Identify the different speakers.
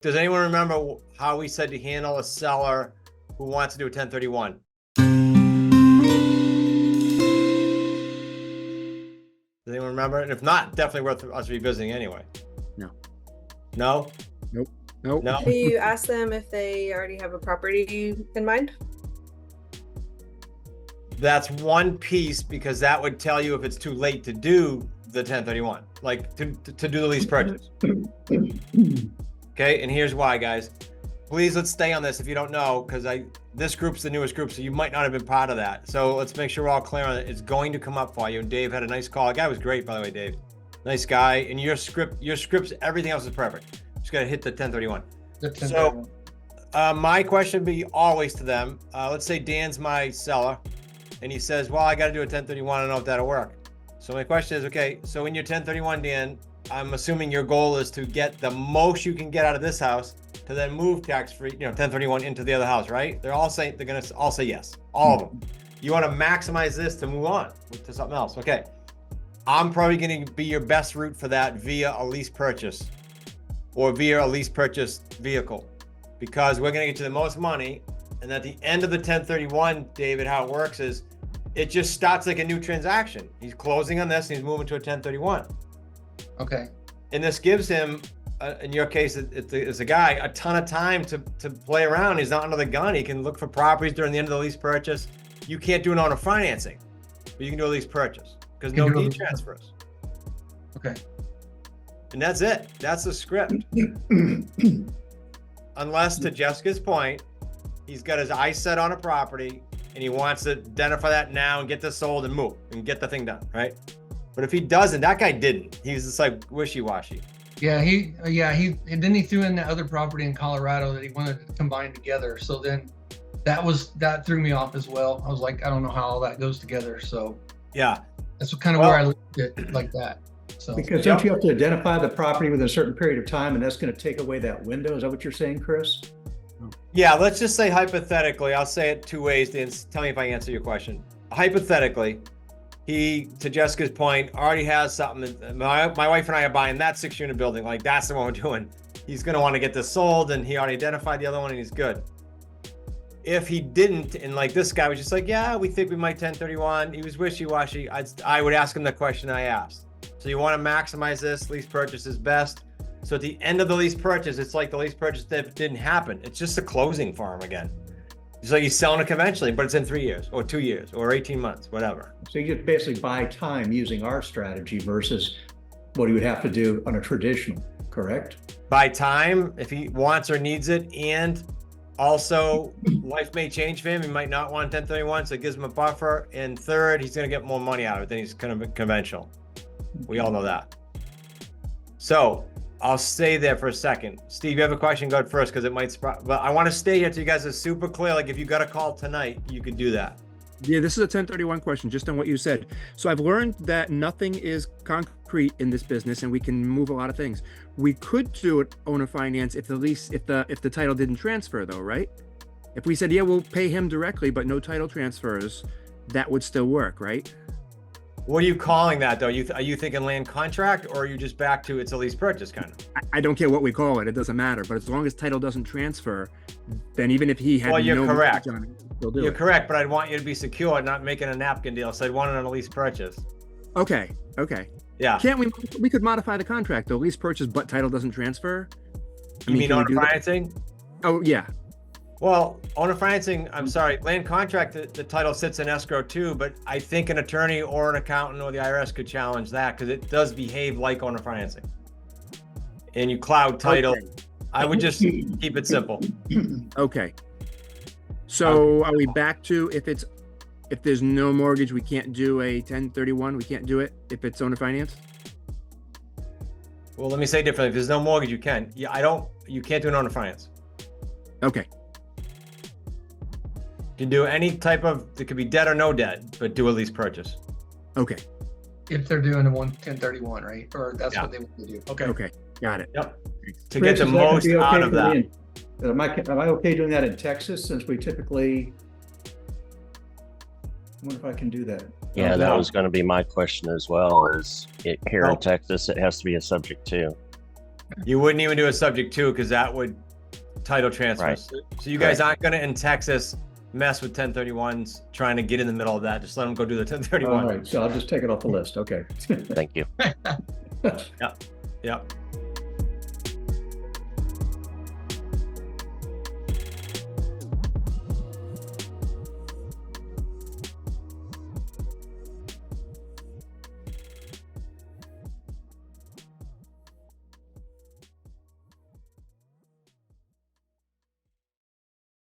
Speaker 1: Does anyone remember how we said to handle a seller who wants to do a 1031? Does anyone remember? And if not, definitely worth us revisiting anyway.
Speaker 2: No.
Speaker 1: No?
Speaker 2: Nope. Nope.
Speaker 1: No?
Speaker 3: Do you ask them if they already have a property in mind?
Speaker 1: That's one piece, because that would tell you if it's too late to do the 1031, like to do the lease purchase. Okay, and here's why, guys. Please, let's stay on this if you don't know, because this group's the newest group, so you might not have been part of that. So let's make sure we're all clear on it. It's going to come up for you. And Dave had a nice call. The guy was great, by the way, Dave. Nice guy. And your scripts, everything else is perfect. Just got to hit the 1031. So my question would be always to them. Let's say Dan's my seller, and he says, well, I got to do a 1031. I don't know if that'll work. So my question is, okay, so in your 1031, Dan, I'm assuming your goal is to get the most you can get out of this house to then move tax-free, 1031 into the other house, right? They're gonna all say yes, all of them. You want to maximize this to move on to something else. Okay, I'm probably going to be your best route for that via a lease purchase or via a lease purchase vehicle, because we're going to get you the most money. And at the end of the 1031, David, how it works is it just starts like a new transaction. He's closing on this and he's moving to a 1031.
Speaker 4: Okay.
Speaker 1: And this gives him, in your case, it's a guy, a ton of time to play around. He's not under the gun. He can look for properties during the end of the lease purchase. You can't do it on a financing, but you can do a lease purchase because no deed transfers.
Speaker 4: Okay.
Speaker 1: And that's it. That's the script. Unless, to Jessica's point, he's got his eyes set on a property and he wants to identify that now and get this sold and move and get the thing done, right? But if he doesn't, that guy didn't. He was just like wishy-washy.
Speaker 4: Yeah, and then he threw in that other property in Colorado that he wanted to combine together. So then that threw me off as well. I was like, I don't know how all that goes together. So
Speaker 1: yeah,
Speaker 4: that's kind of where I looked at it like that. So
Speaker 5: because don't you have to identify the property within a certain period of time, and that's going to take away that window? Is that what you're saying, Chris?
Speaker 1: Yeah, let's just say hypothetically, I'll say it two ways, Dan. Tell me if I answer your question. Hypothetically, he, to Jessica's point, already has something. My wife and I are buying that 6-unit building. Like, that's the one we're doing. He's going to want to get this sold, and he already identified the other one, and he's good. If he didn't, and like this guy was just like, yeah, we think we might 1031. He was wishy-washy. I would ask him the question I asked. So you want to maximize this. Lease purchase is best. So at the end of the lease purchase, it's like the lease purchase that didn't happen. It's just a closing for him again. So he's selling it conventionally, but it's in 3 years or 2 years or 18 months, whatever.
Speaker 5: So you just basically buy time using our strategy versus what he would have to do on a traditional, correct?
Speaker 1: Buy time if he wants or needs it. And also, life may change for him. He might not want 1031, so it gives him a buffer. And third, he's going to get more money out of it than he's going to be conventional. We all know that. So I'll stay there for a second. Steve, you have a question? Go ahead first, because it might but I want to stay here till you guys are super clear. Like, if you got a call tonight, you could do that.
Speaker 2: Yeah, this is a 1031 question, just on what you said. So I've learned that nothing is concrete in this business, and we can move a lot of things. We could do it owner finance if the title didn't transfer, though, right? If we said, yeah, we'll pay him directly, but no title transfers, that would still work, right?
Speaker 1: What are you calling that, though? Are you thinking land contract, or are you just back to it's a lease purchase kind of?
Speaker 2: I don't care what we call it. It doesn't matter. But as long as title doesn't transfer, then even if he had
Speaker 1: you're correct.
Speaker 2: You're
Speaker 1: correct, but I'd want you to be secure, not making a napkin deal. So I'd want it on a lease purchase.
Speaker 2: Okay.
Speaker 1: Yeah.
Speaker 2: Can't we could modify the contract, though? Lease purchase, but title doesn't transfer?
Speaker 1: You mean owner financing?
Speaker 2: Oh, yeah.
Speaker 1: Well, owner financing, I'm sorry, land contract, the title sits in escrow too, but I think an attorney or an accountant or the IRS could challenge that because it does behave like owner financing. And you cloud title. Okay. I would just keep it simple.
Speaker 2: Okay. So are we back to if there's no mortgage, we can't do a 1031? We can't do it if it's owner finance?
Speaker 1: Well, let me say differently. If there's no mortgage, you can. Yeah, you can't do an owner finance.
Speaker 2: Okay.
Speaker 1: You can do any type of, it could be debt or no debt, but do a lease purchase.
Speaker 2: Okay.
Speaker 4: If they're doing a 1031, right? Or that's what they want to do. Okay.
Speaker 2: Okay. Got it.
Speaker 1: Yep. To get the most out of that.
Speaker 5: Am I okay doing that in Texas, since we typically, I wonder if I can do that.
Speaker 6: Yeah, that was going to be my question as well, is here in Texas, it has to be a subject to.
Speaker 1: You wouldn't even do a subject to because that would title transfer.
Speaker 6: Right.
Speaker 1: So you guys aren't going to in Texas mess with 1031s trying to get in the middle of that. Just let them go do the 1031.
Speaker 5: All right, so I'll just take it off the list. Okay.
Speaker 6: Thank you.
Speaker 1: Yep.